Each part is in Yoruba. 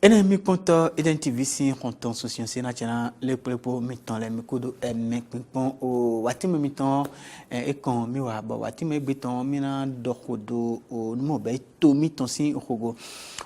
Ene mi konto identivisi konton société nationale le prepo miton le mikodo me pimpon o watime miton e kon mi wa ba watime gbeton mi na dokodo o mo be to miton si ogogo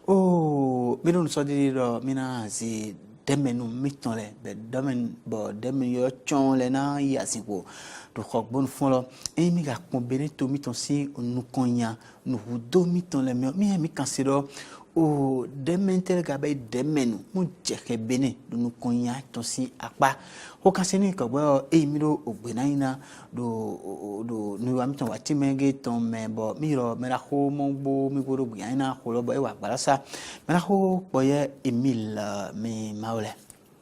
o mi no so di ro mi na zi demenu miton le be domen bo demen yo chon le na yasiko do khok bon fon lo e mi ga kon bene to miton si onu konya no do miton le mi kansero o dementel gabe demenu mu jeke bene dunu konya to si apa o kaseni ko gbo e mi ro ogbena ina do nu wa mi ton wati menge ton me bo mi ro me la ho mo gbo mi go ro gbo ina ko lo bo e wa gbarasa me la ho boye Emile mi maule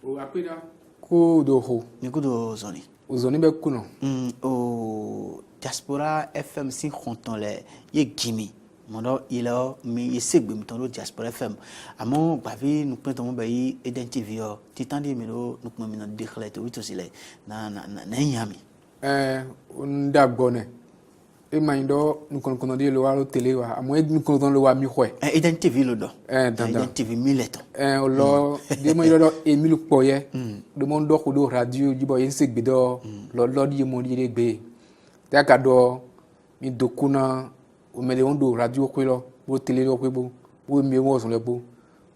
o apida ko do ho mi ko do zoni o zoni be kuno o diaspora FM si konton le ye gimi mondo ilo mi segbe mi tondo diaspora FM amo bavi nous prend mon bayi identifier titandi mi do nous mi na déclarer to wito sile na yami on da gbone e maindo nous kono di lo wa télé wa amo e nous kono lo wa mi khwe identifier lo do dan identifier mileto o lo de mo do Emile Poye de mon do ko do radio jibo yen segbe do lo di mo di gbe ta ka do mi dokuna o me on do radio ko lo bo télé lo ko bo o mi wo son le bo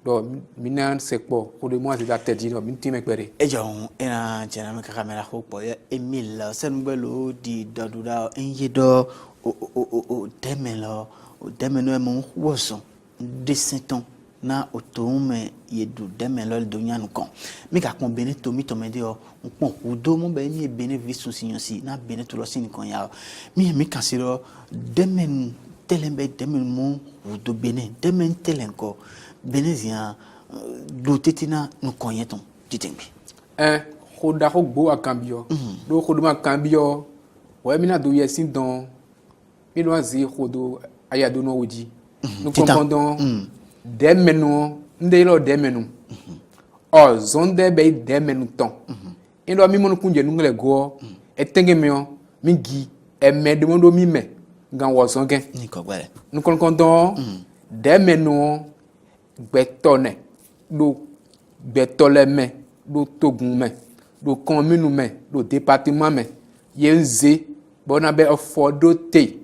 do mi nan sekpo ko de mo ati da tedi do mi ti me pere e jon ena jena me kamera ko Poye Emile sen gbelo di doduda enye do o demelo o demeno mo woson de saint-ton na otome yedu demelo do nyanu kon mi ka kon bene to mi to me de o pon o do mo be ni bene visu sinyosi na bene to lo sin kon ya mi kansiro demen telembe demen mo o do bene demen telenko benezia do tetina no konyeton titembi ko da ko gbo akambio do ko do ma kambio wa mi na do yesin don mi do azi ko do ayado no wodi nous comprendons des menus ndelo des menus o zonde be des menus ton ndo mi mon kunje ngle go etenge mio mi gi e me de mondo mi me gan wo zongen ni ko gbere nous comprendons des menus gbetone do gbetole me do togun me do commune me do département me yenze bona be ofodo te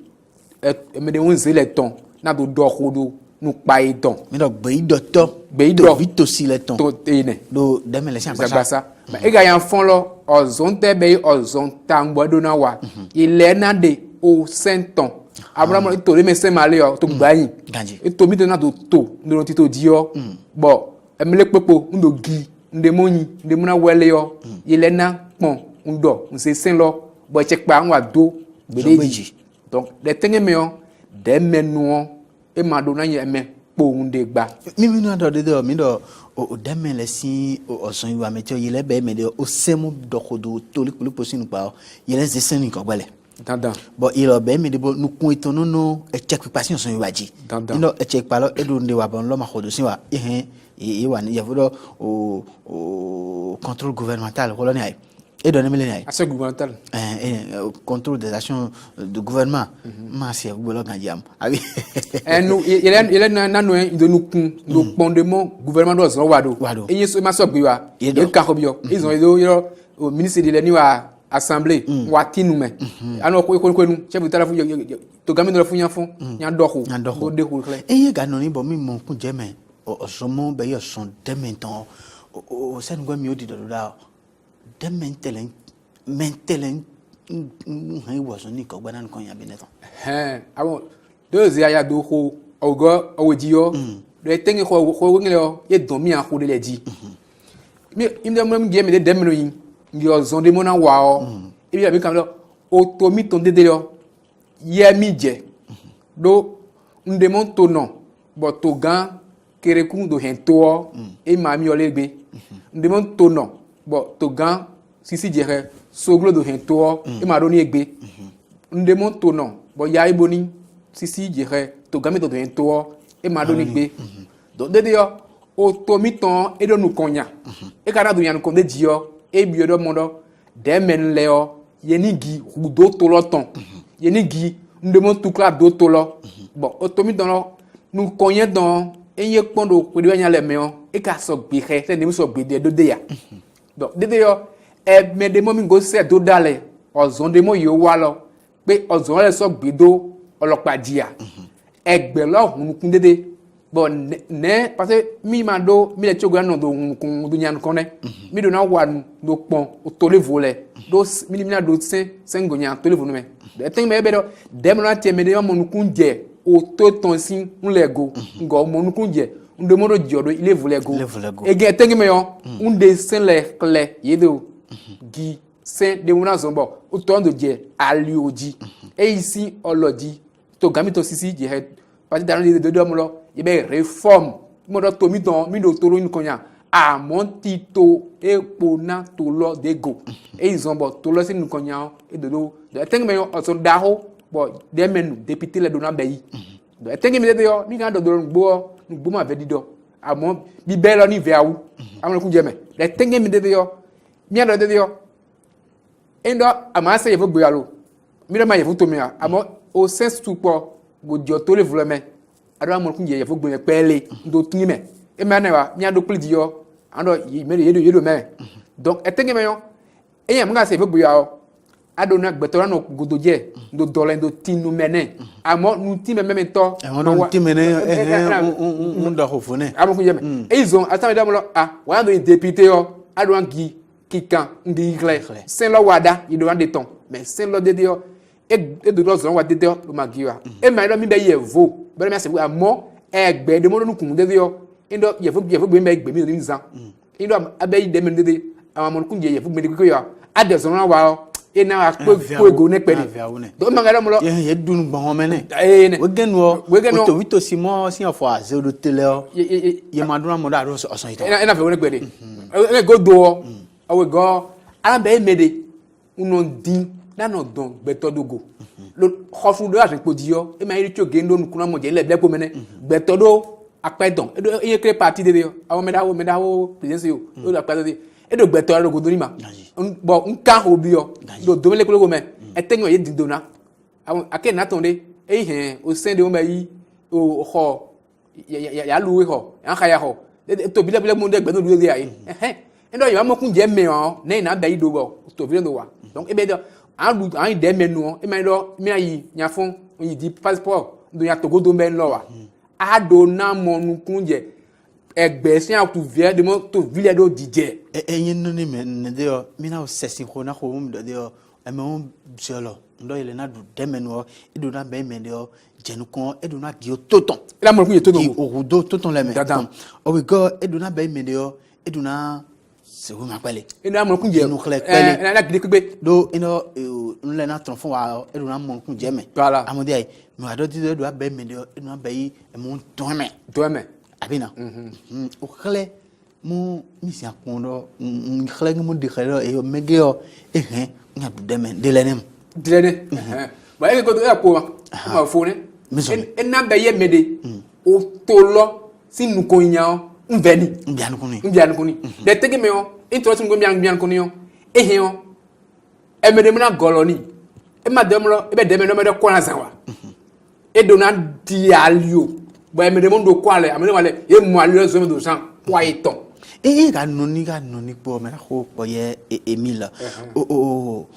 e me de wonze le ton na do do nous paye ton mi do gbe docteur vito si le ton to tene do demele san ça mais e ga yan fon lo ozonte be ozonta ngbodo na wa ile na de o senton abraham to le mese male o to gbayin ganji e to mi de na do to ndo ti to di o bo emele pepo ndo gi nde moyin nde muna wele yo ile na pon ndo nse sen lo bo che pa nwa do gbedeji donc de tenge me o de menu e ma do na ye me po nde gba mi no do mi do o demele si o son yu ametio yele be me de o semu dokodo to li kulu posinu pa yele ze sen ni ko gbele dandan bo ilo be me de bo nu kun itono no e check passion son yu waji ino e check pa lo e do nde wa bon lo ma khodo si wa e wa ni yavodo o contrôle gouvernemental ko lo ni ay et donner millénaire action gouvernementale contrôle des actions du gouvernement ma c'est bolo gandiam abi nous il na no de nous kun do pondement gouvernement do zo wado et yeso ma so gbe wa e ka ko bio ils ont yo ministre de l'État wa assemblée wa tinu me ano ko nu chef de téléphone to gamin do funya fon nya doxu do de ko clair et ye ga no ni bo mi mon kun jeme o somo be yo son dementon o sen gwa mi odi do da de mentelen hay waso ni ko gbanan kon ya beneton awon deux ya do ko ogo owodio de tenge ko ngelo ye don mi an ko le di mi imde mo mi geme de demino yin ngi zonde mo na wa o e bi abi kan lo otomi ton dede yo ye mi je do nde mon to non bo to gan kerekun do hen to e ma mi olegbe nde mon to non bo to gan sisi jere soglo do hen to e ma do ni egbe nde mon to non bo ya iboni sisi jere to gan mi do hen to e ma do ni egbe do dede yo o to mi ton e do nu konya e ka da do yan ko de ji yo e bi do mondo de men le yo ye ni gi do to lo ton ye ni gi nde mon to kla do to lo bon o to mi ton lo nu konya don enye kpondo ko de nya le meon e ka so gbe he se ni so gbe de do de ya donc de yo me de mo mi go se do dale ozon de mo yo wa lo pe ozon le so gbe do olopa dia egbe lo hun kun dede bon ne parce que mi ma do mi le chogo no do kun do nyan kon ne mi do na wa do pon o to le volé do mi na do sen go nyan to le vonu me de tin me be do dem na tie me de mo kun je o to ton sin un lego ngo mo kun je ndo mo do jodo ile volé go e ge tin me yo un de sen le clé yedo gi sen de mo na zombo o to ndo je ali oji e isi oloji to gami to sisi je he parti dans les deux mo lo e be réforme mo do to mi do toro ni konya a monti to e pona to lo de go e zombo to lo sin konya e do de ten me yo so daho bo de menu député le do na bayi do ten me de yo mi ga do gbo ma ve dido amo bi be lo ni ve awu amon ku jeme de ten me de yo mi ado de yo endo amase ye fo gbe alo mi do ma ye fo to mi amo au sens tout po go joto le voleme ado amon ku ye fo gbe pele do tun me e me na wa mi ado plidi yo ando yedo me donc etenge me yo e yam ga se fo gbe yo ado na gbeto na godo je do dole do tinu mene amo nu ti me me to no ti mene un da ho fone amo ku yeme e izon atame da mo lo wa do député yo ado an gi kikan ndi igle sen lo wada yido an de ton mais sen lo de yo e do zon wa de yo lo magiwa e ma lo mi be ye vo be me se amo egbe de mo no kun de yo indo ye fo gbe me gbe mi ni nzan indo abe de me de amon kun je ye fo gbe de ko yo ade zon wa e na ko ego ne pere do ma ga mo lo ye dun gbon mene we genu to wito simo si afo a zero tele ye ma dun mo da ro so ito e na fe wo ne gbe de e go do awe go ala be mede uno din na no don gbe to dogo lo khofu do ase po dio e ma ri cho gendo nu kuna mo je le ble po mene gbe to do apedon e ye kre parti de yo awon me da wo president yo o da parti e do gbe to ro go do ni ma bo nka obi yo do do le ko me e tenyo ye dido na awon ake na ton de e hen o sen de o ma yi o ho ya lu we ho an kha ya ho to bi le mo de gbe no lu de ayi endo yo mo kun je me o ne na ba yi do bo to bi no wa donc e be do an de me nu e ma do mi ayi nya fun yi di passport do ya togo do me lo wa a do na mo nu kun je egbe si a tu vie de mo to vile do dije yin no ni me ne de yo mi na o sesi ko na ko mu de yo e me on biolo ndo ile na du de me nu e do na be me de yo jenu kon e do na gi o toton la mo kun ye toton o rudo toton le me o we go e do na be me de yo e do na se wo ma pele e na mo kun je nu kle pele na gidi kugbe do ino nle na tron fun wa e do na mo kun je me amode ai mi wa do ti do be me de yo e do na be yi e mo ton me abina o khle mu misi akondo khle mu de khle e megeo e nya du deme de lenem ba e go do e ko ma fo ne e na be ye mede o to lo sinu ko nya nveni mbian kuni de tege me o intro ngo mbian kuni yo e he o e mede mu na goloni e ma dem lo e be dem no me de ko na zawa e do na dialio ba e mede mo do kwale amene wale e mu alio zo me do san kwa iton e ga noni po me na ko po ye Emile o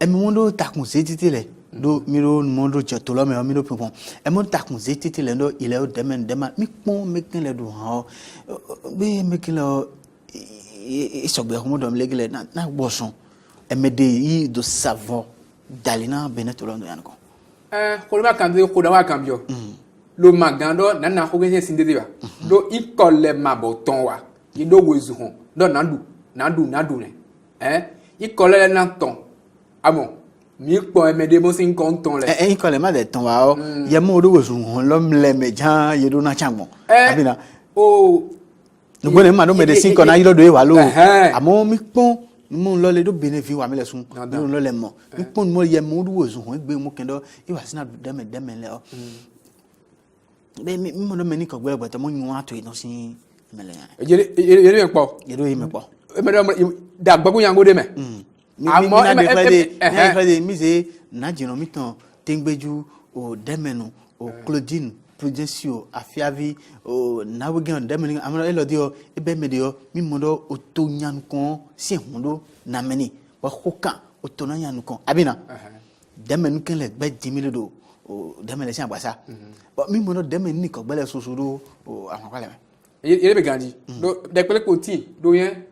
e mo do takun se titile do miro mondo jotolo me miro pon e mo takun se titile ndo ile o demen mi pon me kin le do ha be me kin lo e so gbe ko mo do me legele na gboson e me de yi do savon dalina benetolo ndo yan ko ko ba kan de ko da wa kan bio lo magando na ko ge sin de ba do ikole maboton wa yi do wezu hon do nandu ne ikole na ton amon mi po emede mo sin kon ton le ikole ma de ton wa o ye mo do wezu hon lo mle me jan ye do na changbon abina o nugbo ne ma do me de sin kon na yi lo do e wa lo amo mi pon mo lo le do benefit wa mi le sun mi lo le mo mi pon mo ye mo do wezu hon gbe mo kendo i wa sina deme le o be mi mo do me ni ko gbe gbe to mo yun ato ino sin mele ye me po e me do da gbagbo yan go de me amo mi se na jino mi ton tengbeju o demenu o Claudine prudentio afiavi o nawegen demeni amara elodio ebe medio mi modo otonyan kon si hondo na meni wa hoka otonyan kon abina demeni ken le gbe 10,000 do o demeni si abasa but mi modo demeni ni ko gbele sosodo o amakwale yele be gandi do de pele ko ti do yen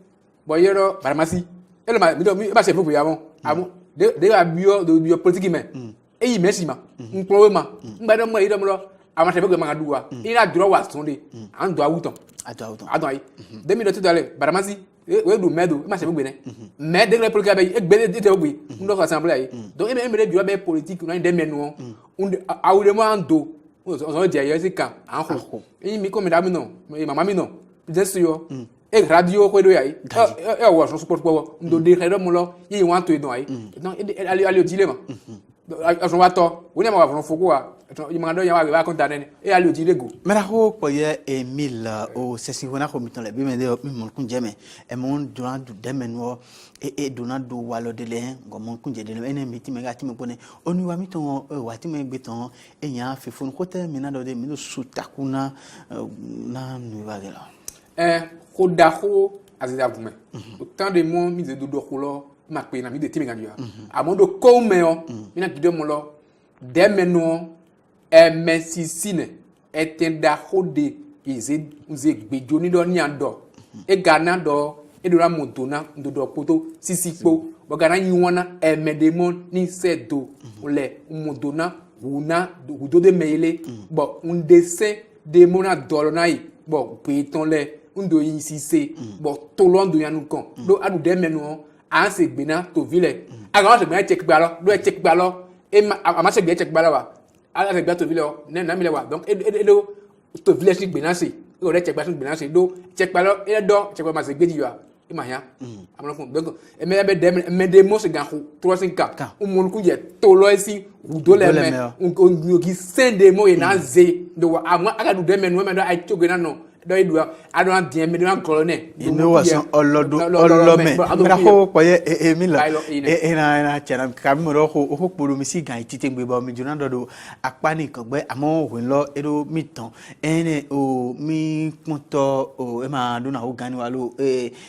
bo yero baramasi ele ma mi do mi ba se fufu ya mo amu de ga bio do bio politique men e yi merci ma nplo ma ngba do mo yi do mo lo ama se fufu ma duwa ina duro wa sonde an do awuton adon ayi demi do tudale baramasi we do medo ma se fufu ne me de le politique be e gbe de te ogbe ndo ko assemblée ayi donc e me duro be politique no de menu on awure mo ando on dit ailleurs c'est quand en haut et mi comme dame non maman mi non je suis yo et radio ko do yayi e wo so support ko ndo de redo mo lo yi want to do ayi donc ali dilema aso wa to woni ma wa foko wa yi ma do yan wa ko tane e ali dilego mera ho ko ye Emile o sesi wona ko miton le bi me de mi mon kun jeme e mon durant du demeno e donado walo de le ngo mon kun je de ene mi ti me ga ti me pone oni wa miton wa ti me gbeton e yan fe fon ko te mi na do de mi no sutakuna na nu wa gela ko da ko azida bume autant de monde mi de do ko lo ma pe na mi de ti me ga dia amondo ko me o mi na gido mo lo demeno mesisine etenda hode ize uze gbejo ni do ni ando e gana do e do ra montona ndo poto sisipo bo gana yiwona medemon ni sedo le montona una do de mele bo undese de mona dolonai bo peton le ndo insise bo tolondo yanu kon do adu de menu an se gbena to vile aga se gbena check gbalo do check gbalo e ama se gbena check gbalo wa ala se gbena to vile na mi le wa donc e do to vile si gbena se o de check gbena se do check gbalo e do check ma se gbeji wa e ma ya amlo fun donc e me be de me de mo se gan ko 3-5 o mo ku je to lo si u do le me on ki sende mo e na ze do ama aga do de me no me do ai chogena no do idua adon adien me do an colonel ino wason olodo olome mera ho poye Emile na chera kamoro ho poro mi si gan tite gbe ba mi jona do apani kan gbe amo ho lo edo mitan ene o mi punto o e ma do na ho gani wa lo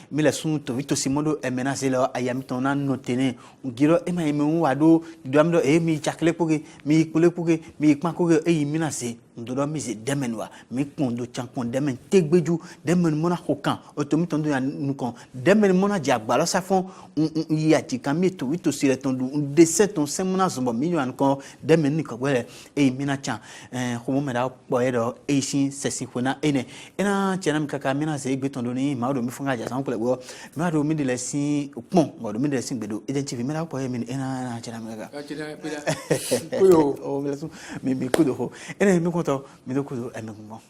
mi le sun to vito simodo e mena se lo ayami ton na notene ngiro e ma mi wa do am do mi chakle poge mi kule poge mi pan poge e mi na se ndo mi se demenwa mi kondo chankon demen tegbeju demen mona hokan otomiton do ya nukon demen mona di agbalo safon ya ti kan mi to wito sire ton du de seton semona zombo mi yan kon demen ni ko gbere e mi na chan homo me da po edo e sin sesin fona ena chena mi kaka mi na se egbe ton do ni ma do mi funga ja san kule wo ma do mi de le sin pon ngo do mi de sin gbedo identify mi da po e mi ena chena mi kaka kuyo o mi kudo ho ena mi ko mi do kudo e mi mo